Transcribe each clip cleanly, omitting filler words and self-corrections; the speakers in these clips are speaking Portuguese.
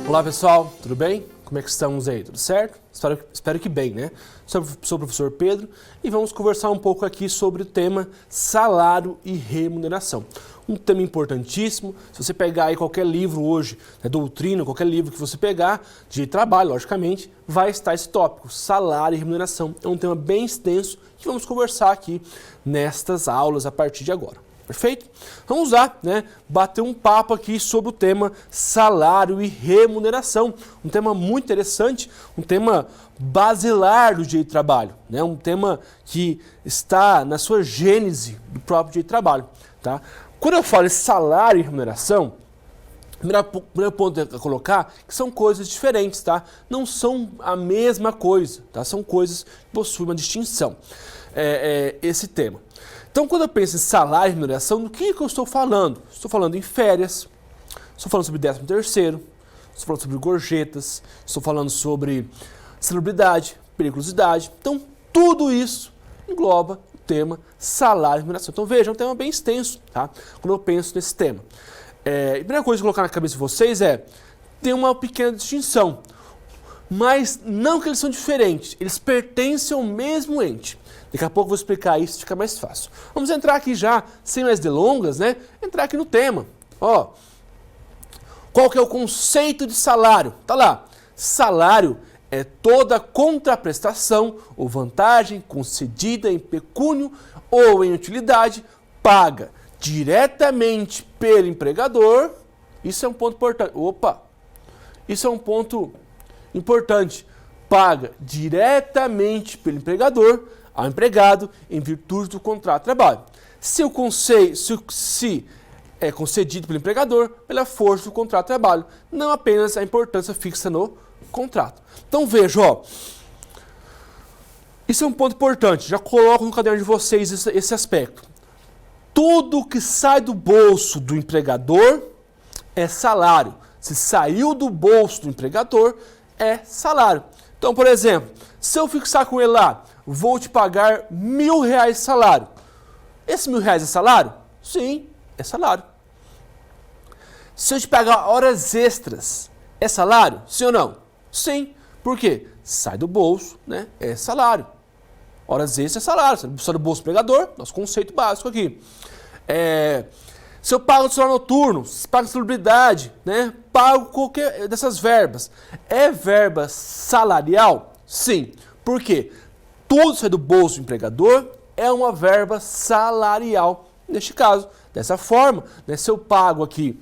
Olá pessoal, tudo bem? Como é que estamos aí? Tudo certo? Espero que bem, né? Sou o professor Pedro e vamos conversar um pouco aqui sobre o tema salário e remuneração. Um tema importantíssimo. Se você pegar aí qualquer livro hoje, doutrina, qualquer livro que você pegar, de trabalho, logicamente, vai estar esse tópico, salário e remuneração. É um tema bem extenso que vamos conversar aqui nestas aulas a partir de agora. Perfeito? Vamos lá, bater um papo aqui sobre o tema salário e remuneração. Um tema muito interessante, um tema basilar do direito de trabalho, um tema que está na sua gênese do próprio direito de trabalho. Tá? Quando eu falo em salário e remuneração, o primeiro ponto a colocar que são coisas diferentes, tá? Não são a mesma coisa, tá? São coisas que possuem uma distinção, esse tema. Então, quando eu penso em salário e remuneração, do que eu estou falando? Estou falando em férias, estou falando sobre 13º, estou falando sobre gorjetas, estou falando sobre celebridade, periculosidade. Então, tudo isso engloba o tema salário e remuneração. Então, veja, é um tema bem extenso, tá? Quando eu penso nesse tema. A primeira coisa que eu vou colocar na cabeça de vocês tem uma pequena distinção, mas não que eles são diferentes, eles pertencem ao mesmo ente. Daqui a pouco eu vou explicar isso, fica mais fácil. Vamos entrar aqui já, sem mais delongas, entrar aqui no tema. Ó, qual que é o conceito de salário? Tá lá, salário é toda contraprestação ou vantagem concedida em pecúnio ou em utilidade paga diretamente pelo empregador. Isso é um ponto importante. Isso é um ponto importante. Paga diretamente pelo empregador ao empregado em virtude do contrato de trabalho. Se é concedido pelo empregador pela força do contrato de trabalho, não apenas a importância fixa no contrato. Então veja, isso é um ponto importante, já coloco no caderno de vocês esse aspecto. Tudo que sai do bolso do empregador é salário. Se saiu do bolso do empregador, é salário. Então, por exemplo, se eu fixar com ele lá, vou te pagar R$1.000 de salário. Esse R$1.000 é salário? Sim, é salário. Se eu te pagar horas extras, é salário? Sim ou não? Sim. Por quê? Sai do bolso, é salário. Horas extras é salário. Sai do bolso do empregador, nosso conceito básico aqui. Se eu pago no celular noturno, pago celebridade, pago qualquer dessas verbas. É verba salarial? Sim. Por quê? Tudo sai do bolso do empregador é uma verba salarial. Neste caso, dessa forma, se eu pago aqui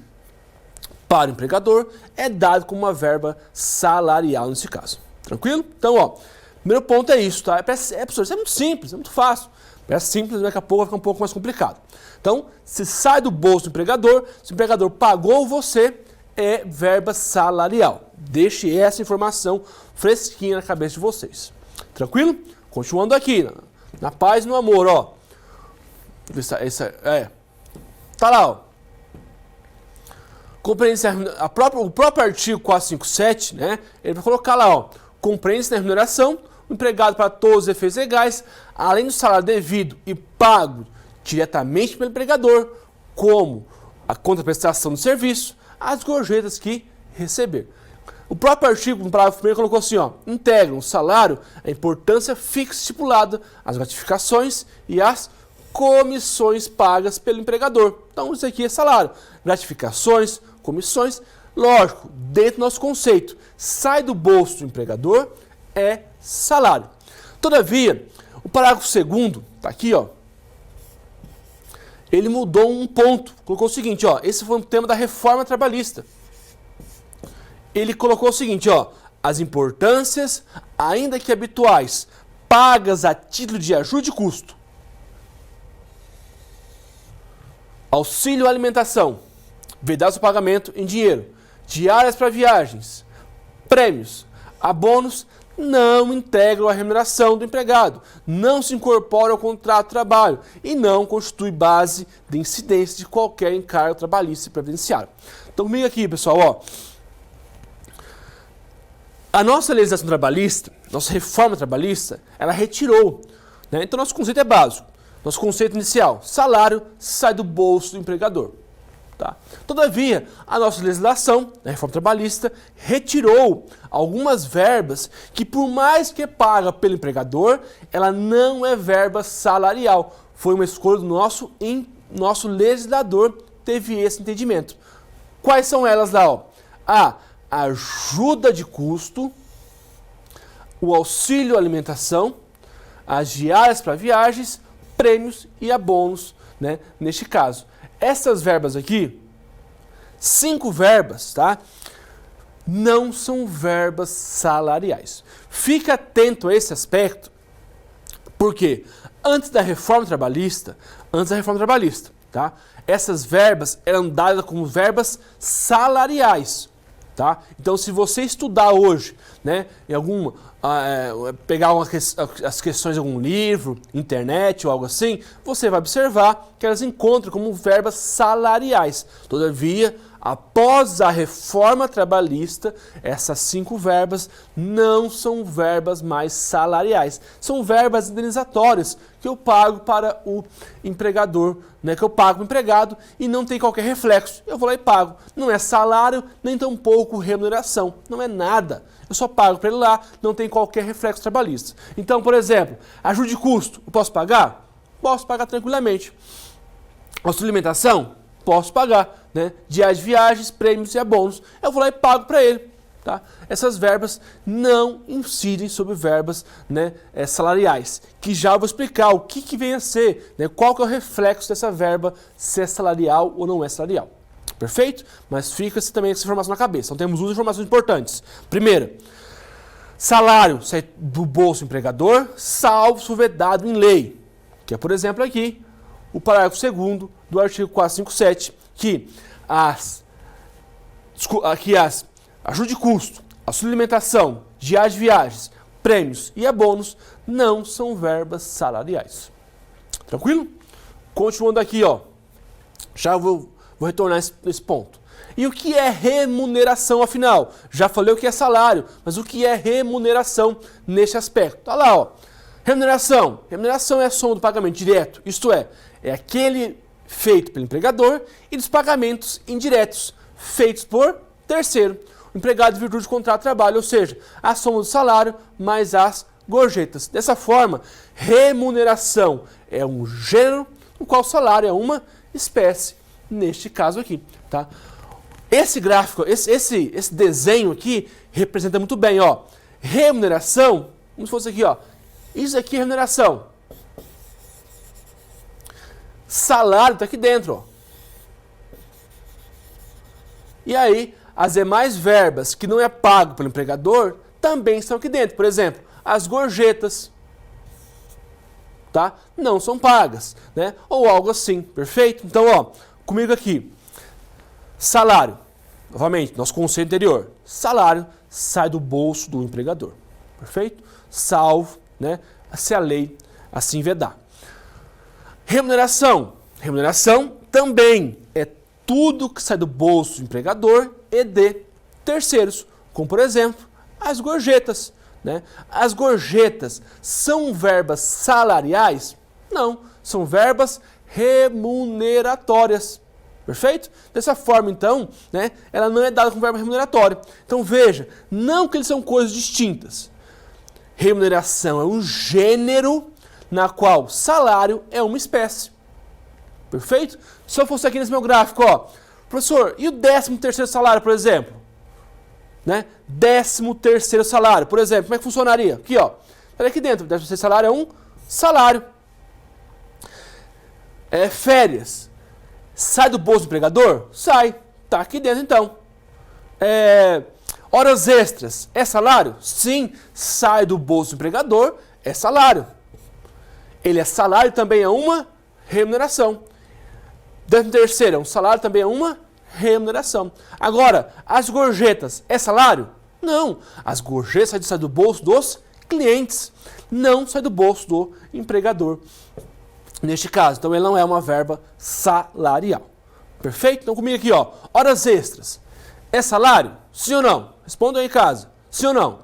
para o empregador, é dado como uma verba salarial nesse caso. Tranquilo? Então, primeiro ponto é isso, tá? Professor, isso é muito simples, é muito fácil. É simples, daqui a pouco vai ficar um pouco mais complicado. Então, se sai do bolso do empregador, se o empregador pagou você, é verba salarial. Deixe essa informação fresquinha na cabeça de vocês. Tranquilo? Continuando aqui, na paz e no amor, Tá lá, o próprio artigo 457, ele vai colocar lá, compreende-se na remuneração, o empregado para todos os efeitos legais, além do salário devido e pago diretamente pelo empregador, como a contraprestação do serviço, as gorjetas que receber. O próprio artigo, no parágrafo 1º, colocou assim, integram o salário a importância fixa estipulada, as gratificações e as comissões pagas pelo empregador. Então, isso aqui é salário. Gratificações, comissões, lógico, dentro do nosso conceito, sai do bolso do empregador, é salário. Todavia, o parágrafo 2º, tá aqui, ele mudou um ponto, colocou o seguinte, esse foi o tema da reforma trabalhista. Ele colocou o seguinte, as importâncias, ainda que habituais, pagas a título de ajuda de custo, auxílio à alimentação, vedados ao pagamento em dinheiro, diárias para viagens, prêmios, abonos, não integram a remuneração do empregado, não se incorpora ao contrato de trabalho e não constitui base de incidência de qualquer encargo trabalhista e previdenciário. Então, comigo aqui, pessoal, a nossa legislação trabalhista, nossa reforma trabalhista, ela retirou, Então, nosso conceito é básico. Nosso conceito inicial, salário sai do bolso do empregador. Tá? Todavia, a nossa legislação, a reforma trabalhista, retirou algumas verbas que, por mais que paga pelo empregador, ela não é verba salarial. Foi uma escolha do nosso legislador, teve esse entendimento. Quais são elas lá? Ó? A ajuda de custo, o auxílio alimentação, as diárias para viagens, prêmios e abonos, né, neste caso. Essas verbas aqui, 5 verbas, tá? Não são verbas salariais. Fica atento a esse aspecto, porque antes da reforma trabalhista, tá? Essas verbas eram dadas como verbas salariais, tá? Então, se você estudar hoje, né, em alguma pegar as questões de algum livro, internet ou algo assim, você vai observar que elas encontram como verbas salariais. Todavia, após a reforma trabalhista, essas 5 verbas não são verbas mais salariais. São verbas indenizatórias que eu pago para o empregador, né, que eu pago para o empregado e não tem qualquer reflexo. Eu vou lá e pago. Não é salário, nem tampouco remuneração. Não é nada. Eu só pago para ele lá, não tem qualquer reflexo trabalhista. Então, por exemplo, ajuda de custo, eu posso pagar? Posso pagar tranquilamente. Auxílio alimentação? Posso pagar, né? Diárias de viagens, prêmios e abonos, eu vou lá e pago para ele. Tá? Essas verbas não incidem sobre verbas, né, salariais, que já vou explicar o que vem a ser, né, qual que é o reflexo dessa verba, se é salarial ou não é salarial. Perfeito? Mas fica também essa informação na cabeça. Então temos 2 informações importantes. Primeira, salário sai do bolso do empregador, salvo se vedado em lei. Que é, por exemplo, aqui, o parágrafo 2º do artigo 457, que as ajuda de custo, auxílio alimentação, diárias de viagens, prêmios e abonos não são verbas salariais. Tranquilo? Continuando aqui, ó. Já vou retornar nesse ponto. E o que é remuneração, afinal? Já falei o que é salário, mas o que é remuneração neste aspecto? Olha lá, ó. Remuneração. Remuneração é a soma do pagamento direto, isto é aquele feito pelo empregador e dos pagamentos indiretos, feitos por terceiro. O empregado em virtude do contrato de trabalho, ou seja, a soma do salário mais as gorjetas. Dessa forma, remuneração é um gênero no qual o salário é uma espécie, neste caso aqui, tá? Esse gráfico, esse desenho aqui representa muito bem, ó. Remuneração, como se fosse aqui, ó. Isso aqui é remuneração. Salário está aqui dentro, ó. E aí, as demais verbas que não é pago pelo empregador também estão aqui dentro. Por exemplo, as gorjetas, tá? Não são pagas, né? Ou algo assim, perfeito? Então, ó, comigo aqui. Salário, novamente, nosso conceito anterior. Salário sai do bolso do empregador, perfeito? Salvo, né, se a lei assim vedar. Remuneração. Remuneração também é tudo que sai do bolso do empregador e de terceiros, como por exemplo, as gorjetas, né? As gorjetas são verbas salariais? Não, são verbas remuneratórias. Perfeito? Dessa forma, então, né, ela não é dada como verbo remuneratório. Então, veja, não que eles são coisas distintas. Remuneração é um gênero na qual salário é uma espécie. Perfeito? Se eu fosse aqui nesse meu gráfico, ó, professor, e o 13º salário, por exemplo? Né? 13º salário, por exemplo, como é que funcionaria? Aqui, ó. Olha aqui dentro, 13º salário é um salário. Férias. Sai do bolso do empregador? Sai. Tá aqui dentro, então. Horas extras. É salário? Sim. Sai do bolso do empregador, é salário. Ele é salário, também é uma remuneração. 13º é um salário, também é uma remuneração. Agora, as gorjetas, é salário? Não. As gorjetas saem do bolso dos clientes, não sai do bolso do empregador. Neste caso, então ele não é uma verba salarial. Perfeito? Então comigo aqui, ó. Horas extras. É salário? Sim ou não? Respondam aí em casa. Sim ou não?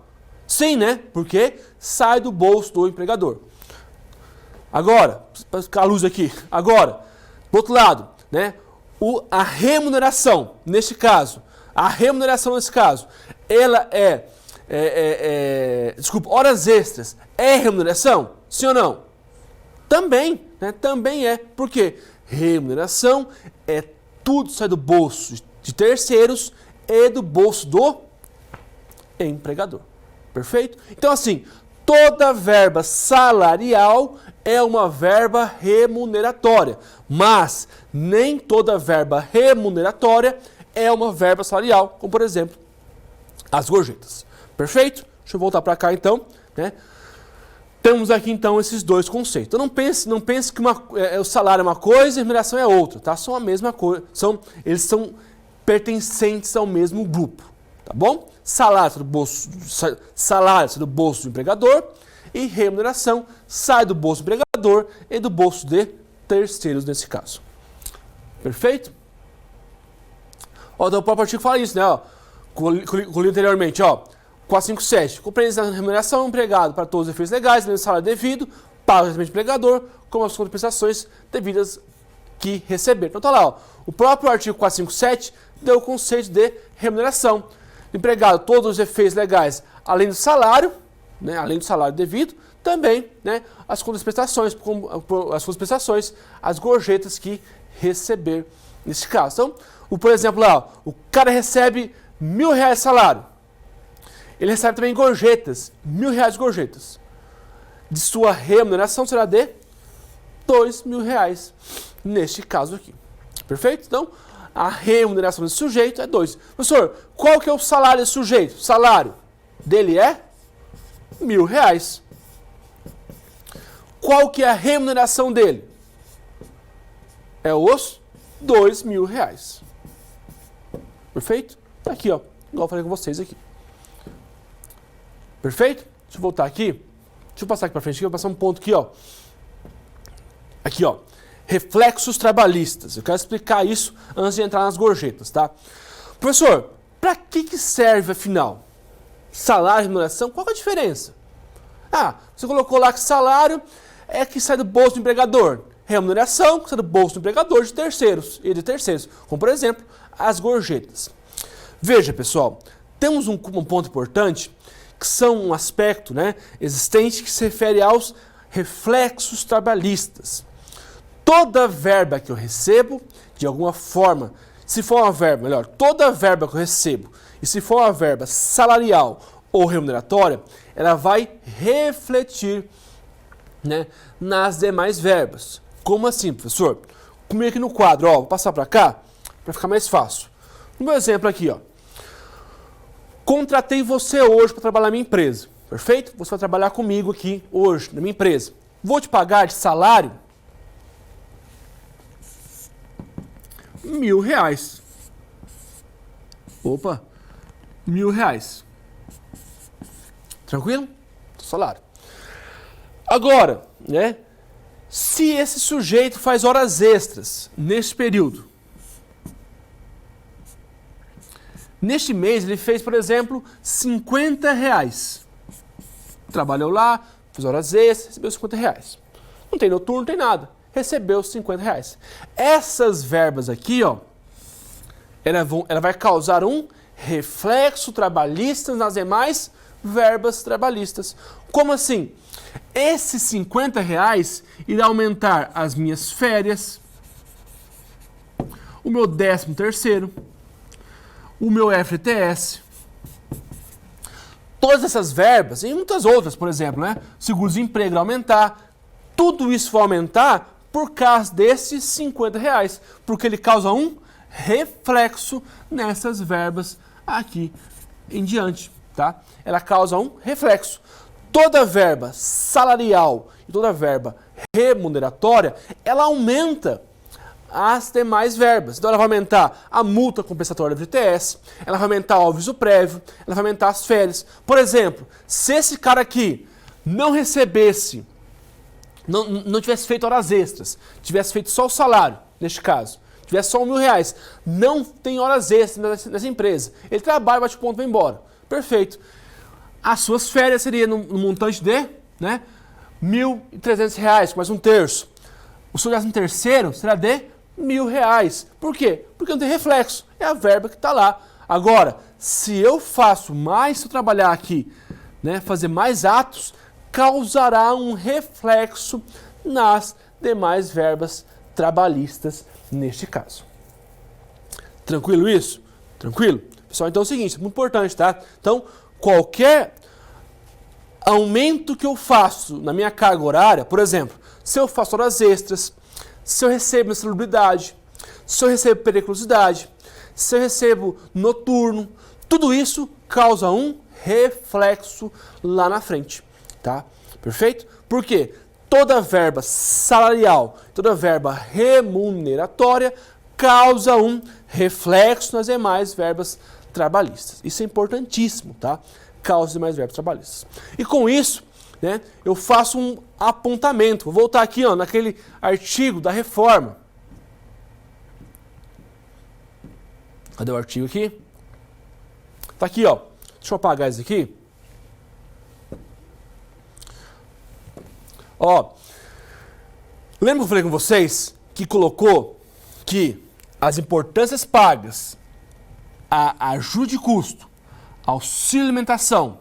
Sim, né? Porque sai do bolso do empregador. Agora, para ficar a luz aqui. Agora, do outro lado, né? a remuneração, neste caso, ela desculpa, horas extras, é remuneração? Sim ou não? Também, né? Também é. Por quê? Remuneração é tudo que sai do bolso de terceiros e do bolso do empregador. Perfeito? Então, assim, toda verba salarial é uma verba remuneratória, mas nem toda verba remuneratória é uma verba salarial, como por exemplo, as gorjetas. Perfeito? Deixa eu voltar para cá então, né? Temos aqui então esses dois conceitos. Então não pense que o salário é uma coisa e a remuneração é outra, tá? São a mesma coisa, eles são pertencentes ao mesmo grupo, tá bom? Salário sai do bolso do empregador e remuneração sai do bolso do empregador e do bolso de terceiros nesse caso. Perfeito? Ó, então o próprio artigo fala isso, né? Ó, colhi anteriormente, ó. 457. Compreende a remuneração empregado para todos os efeitos legais, além do salário devido, paga o empregador, como as compensações devidas que receber. Então tá lá, ó. O próprio artigo 457 deu o conceito de remuneração. Empregado, todos os efeitos legais, além do salário, né, além do salário devido, também, né, as compensações, as gorjetas que receber nesse caso. Então, por exemplo, lá, ó, o cara recebe R$1.000 de salário. Ele recebe também gorjetas, R$1.000 de gorjetas. De sua remuneração será de R$2.000, neste caso aqui. Perfeito? Então, a remuneração desse sujeito é 2. Professor, qual que é o salário desse sujeito? O salário dele é R$1.000. Qual que é a remuneração dele? É os R$2.000. Perfeito? Tá aqui, ó. Igual eu falei com vocês aqui. Perfeito? Deixa eu voltar aqui. Deixa eu passar aqui para frente. Eu vou passar um ponto aqui, ó. Aqui, ó. Reflexos trabalhistas. Eu quero explicar isso antes de entrar nas gorjetas, tá? Professor, para que serve, afinal? Salário e remuneração? Qual é a diferença? Ah, você colocou lá que salário é que sai do bolso do empregador. Remuneração que sai do bolso do empregador de terceiros. Como, por exemplo, as gorjetas. Veja, pessoal. Temos um ponto importante que são um aspecto, né, existente que se refere aos reflexos trabalhistas. Toda verba que eu recebo, de alguma forma, se for uma verba, melhor, toda verba que eu recebo, e se for uma verba salarial ou remuneratória, ela vai refletir, né, nas demais verbas. Como assim, professor? Comigo aqui no quadro, ó, vou passar para cá, para ficar mais fácil. No meu exemplo aqui, ó. Contratei você hoje para trabalhar na minha empresa, perfeito? Você vai trabalhar comigo aqui hoje, na minha empresa. Vou te pagar de salário R$1.000. Opa, R$1.000. Tranquilo? Salário. Agora, né? Se esse sujeito faz horas extras nesse período, neste mês ele fez, por exemplo, R$50. Trabalhou lá, fez horas extras, recebeu R$50. Não tem noturno, não tem nada. Recebeu R$50. Essas verbas aqui, ó, ela vai causar um reflexo trabalhista nas demais verbas trabalhistas. Como assim? Esses R$50 irá aumentar as minhas férias, o meu 13º, o meu FGTS, todas essas verbas e muitas outras, por exemplo, né? Seguro-desemprego vai aumentar, tudo isso vai aumentar por causa desses R$50, porque ele causa um reflexo nessas verbas aqui em diante, tá? Ela causa um reflexo. Toda verba salarial e toda verba remuneratória, ela aumenta as demais verbas. Então ela vai aumentar a multa compensatória do FGTS, ela vai aumentar o aviso prévio, ela vai aumentar as férias. Por exemplo, se esse cara aqui não recebesse, não tivesse feito horas extras, tivesse feito só o salário, neste caso, tivesse só R$1.000, não tem horas extras nessa empresa. Ele trabalha, bate ponto e vai embora. Perfeito. As suas férias seriam no montante de, né, R$1.300, mais um terço. O seu 13º será de R$ 1.000. Por quê? Porque não tem reflexo, é a verba que está lá. Agora, se eu faço mais, se eu trabalhar aqui, né, fazer mais atos, causará um reflexo nas demais verbas trabalhistas neste caso. Tranquilo isso? Tranquilo? Pessoal, então é o seguinte, muito importante, tá? Então, qualquer aumento que eu faço na minha carga horária, por exemplo, se eu faço horas extras, se eu recebo insalubridade, se eu recebo periculosidade, se eu recebo noturno, tudo isso causa um reflexo lá na frente, tá? Perfeito? Por quê? Toda verba salarial, toda verba remuneratória causa um reflexo nas demais verbas trabalhistas. Isso é importantíssimo, tá? Causa as demais verbas trabalhistas. E com isso, né, eu faço um apontamento. Vou voltar aqui, ó, naquele artigo da reforma. Cadê o artigo aqui? Tá aqui, ó. Deixa eu apagar isso aqui. Ó, lembra que eu falei com vocês que colocou que as importâncias pagas, a ajuda de custo, auxílio alimentação,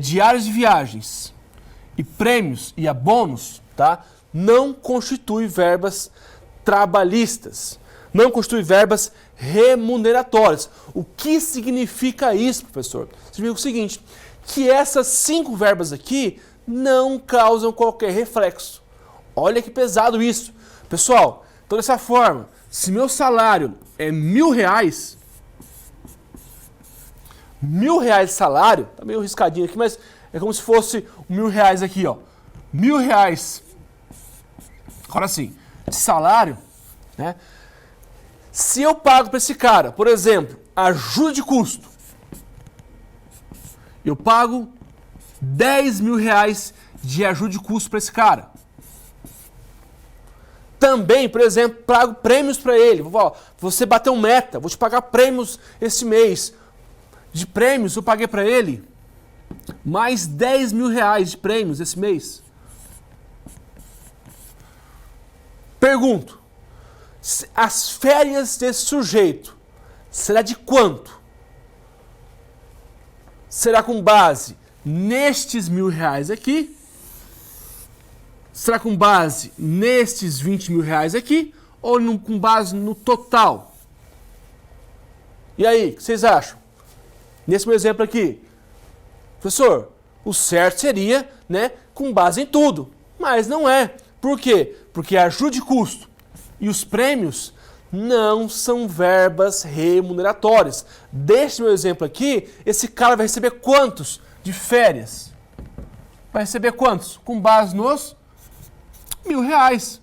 diárias de viagens e prêmios e abonos, tá? Não constitui verbas trabalhistas, não constitui verbas remuneratórias. O que significa isso, professor? Significa o seguinte, que essas 5 verbas aqui não causam qualquer reflexo. Olha que pesado isso. Pessoal, então dessa forma, se meu salário é R$ 1.000, R$ 1.000 de salário, tá meio riscadinho aqui, mas é como se fosse R$ 1.000 aqui, ó. R$ 1.000, agora sim, de salário, né? Se eu pago para esse cara, por exemplo, ajuda de custo, eu pago R$ 10.000 de ajuda de custo para esse cara. Também, por exemplo, pago prêmios para ele. Vou falar, você bateu meta, vou te pagar prêmios esse mês. De prêmios eu paguei para ele mais R$ 10.000 de prêmios esse mês. Pergunto, as férias desse sujeito será de quanto? Será com base nestes R$ 1.000 aqui? Será com base nestes R$ 20.000 aqui? Ou com base no total? E aí, o que vocês acham? Nesse meu exemplo aqui, professor, o certo seria, né, com base em tudo. Mas não é. Por quê? Porque a ajuda de custo e os prêmios não são verbas remuneratórias. Deste meu exemplo aqui, esse cara vai receber quantos de férias? Vai receber quantos? Com base nos R$ 1.000.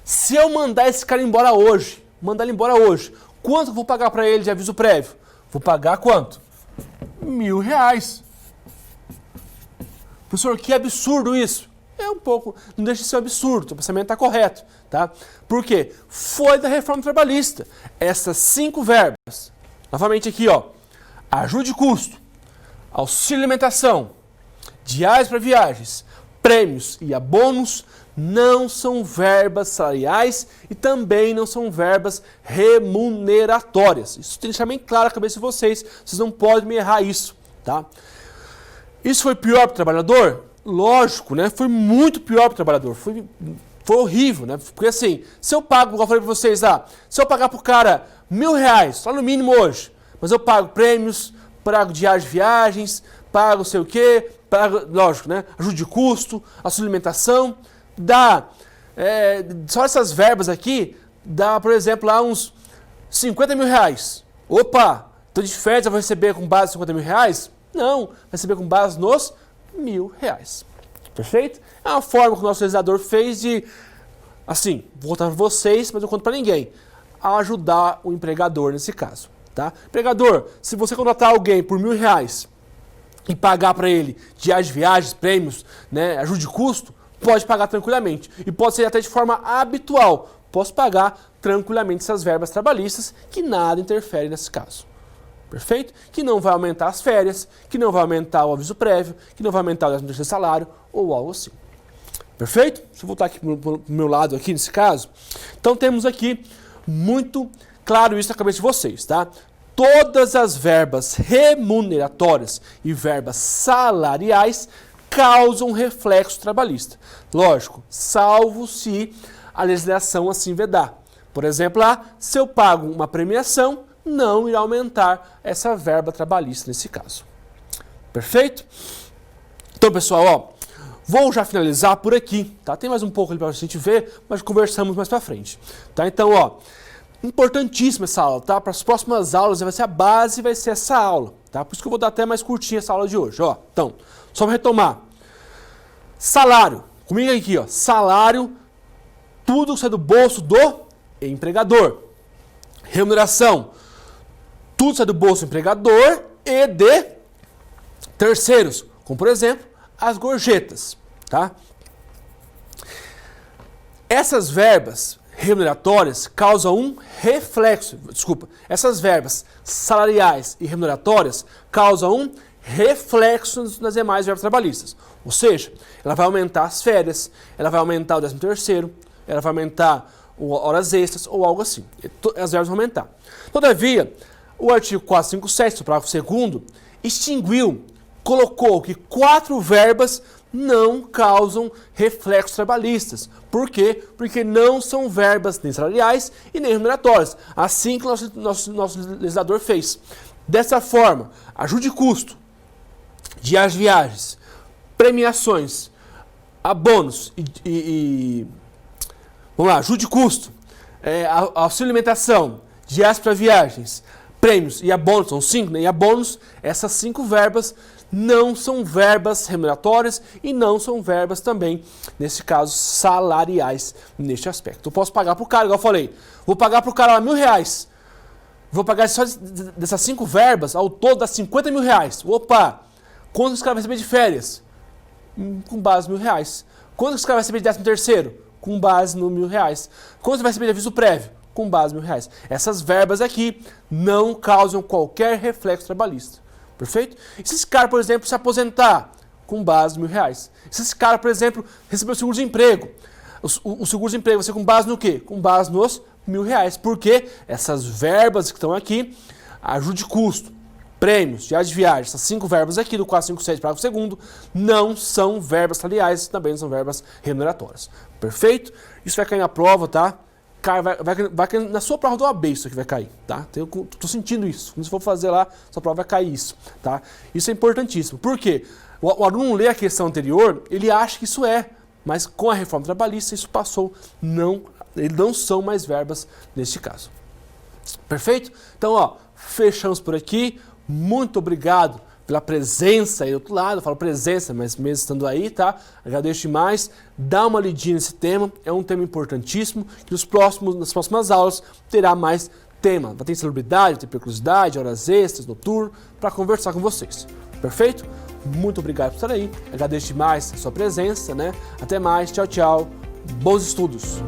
Se eu mandar esse cara embora hoje, quanto eu vou pagar para ele de aviso prévio? Vou pagar quanto? R$ 1.000. Professor, que absurdo isso. É um pouco, não deixa de ser um absurdo, o pensamento está correto, tá? Por quê? Foi da reforma trabalhista. Essas 5 verbas, novamente aqui, ó, ajuda de custo, auxílio alimentação, diárias para viagens, prêmios e abonos não são verbas salariais e também não são verbas remuneratórias. Isso tem que deixar bem claro na cabeça de vocês, vocês não podem me errar isso, tá? Isso foi pior para o trabalhador? Lógico, né? Foi muito pior para o trabalhador, foi horrível, né? Porque assim, se eu pago, igual eu falei para vocês lá, se eu pagar para o cara R$ 1.000, só no mínimo hoje, mas eu pago prêmios, pago diárias de viagens, pago sei o quê, pago, lógico, né? Ajuda de custo, auxílio alimentação, dá, só essas verbas aqui, dá, por exemplo, lá uns R$ 50.000. Opa, tô de férias, eu vou receber com base em R$ 50.000? Não, vai receber com base nos R$ 1.000. Perfeito? É uma forma que o nosso legislador fez de, assim, vou contar para vocês, mas não conto para ninguém, a ajudar o empregador nesse caso, tá? Empregador, se você contratar alguém por R$ 1.000 e pagar para ele diárias de viagens, prêmios, né, ajuda de custo, pode pagar tranquilamente. E pode ser até de forma habitual. Posso pagar tranquilamente essas verbas trabalhistas, que nada interfere nesse caso. Perfeito? Que não vai aumentar as férias, que não vai aumentar o aviso prévio, que não vai aumentar o 13º salário ou algo assim. Perfeito? Deixa eu voltar aqui pro meu lado aqui nesse caso. Então temos aqui muito claro isso na cabeça de vocês, tá? Todas as verbas remuneratórias e verbas salariais causam reflexo trabalhista. Lógico, salvo se a legislação assim vedar. Por exemplo, se eu pago uma premiação, não irá aumentar essa verba trabalhista nesse caso. Perfeito? Então, pessoal, vou já finalizar por aqui, tá? Tem mais um pouco ali para a gente ver, mas conversamos mais para frente, tá? Então, importantíssima essa aula, tá? Para as próximas aulas vai ser a base, vai ser essa aula, tá? Por isso que eu vou dar até mais curtinha essa aula de hoje, Então, só para retomar. Salário. Comigo aqui, salário, tudo que sai do bolso do empregador. Remuneração. Tudo sai do bolso do empregador e de terceiros, como por exemplo, as gorjetas, tá? Essas verbas remuneratórias causam um reflexo, essas verbas salariais e remuneratórias causam um reflexo nas demais verbas trabalhistas. Ou seja, ela vai aumentar as férias, ela vai aumentar o 13º, ela vai aumentar horas extras ou algo assim. As verbas vão aumentar. Todavia, o artigo 457, do parágrafo 2º, colocou que 4 verbas não causam reflexos trabalhistas. Por quê? Porque não são verbas nem salariais e nem remuneratórias. Assim que o nosso legislador fez. Dessa forma, ajude custo, diárias de viagens, premiações, abonos vamos lá, ajude custo, auxílio alimentação, diárias para viagens, prêmios e abonos, são 5, né? E abonos, essas 5 verbas não são verbas remuneratórias e não são verbas também, nesse caso, salariais neste aspecto. Eu posso pagar para o cara, igual eu falei, vou pagar para o cara lá R$1.000, vou pagar só dessas 5 verbas, ao todo dá R$50 mil. Opa, quanto esse cara vai receber de férias? Com base no R$1.000. Quanto esse cara vai receber de 13º? Com base no R$1.000. Quanto vai receber de aviso prévio? Com base no R$1.000. Essas verbas aqui não causam qualquer reflexo trabalhista. Perfeito? E se esse cara, por exemplo, se aposentar? Com base no R$1.000. Se esse cara, por exemplo, receber o seguro-desemprego? O seguro-desemprego vai ser com base no quê? Com base nos R$1.000. Porque essas verbas que estão aqui, ajude custo, prêmios, diárias de viagem, essas 5 verbas aqui do 457, parágrafo 2º, não são verbas salariais, também não são verbas remuneratórias. Perfeito? Isso vai cair na prova, tá? Vai cair na sua prova do OAB, isso aqui vai cair, tá? Eu tô sentindo isso. Quando você for fazer lá, sua prova vai cair isso, tá? Isso é importantíssimo. Por quê? O aluno lê a questão anterior, ele acha que isso mas com a reforma trabalhista isso passou, eles não são mais verbas neste caso. Perfeito? Então, fechamos por aqui. Muito obrigado pela presença aí do outro lado. Eu falo presença, mas mesmo estando aí, tá? Agradeço demais. Dá uma lidinha nesse tema. É um tema importantíssimo que nas próximas aulas terá mais tema. Vai ter insalubridade, ter periculosidade, horas extras, noturno, para conversar com vocês. Perfeito? Muito obrigado por estar aí. Agradeço demais a sua presença, né? Até mais. Tchau, tchau. Bons estudos.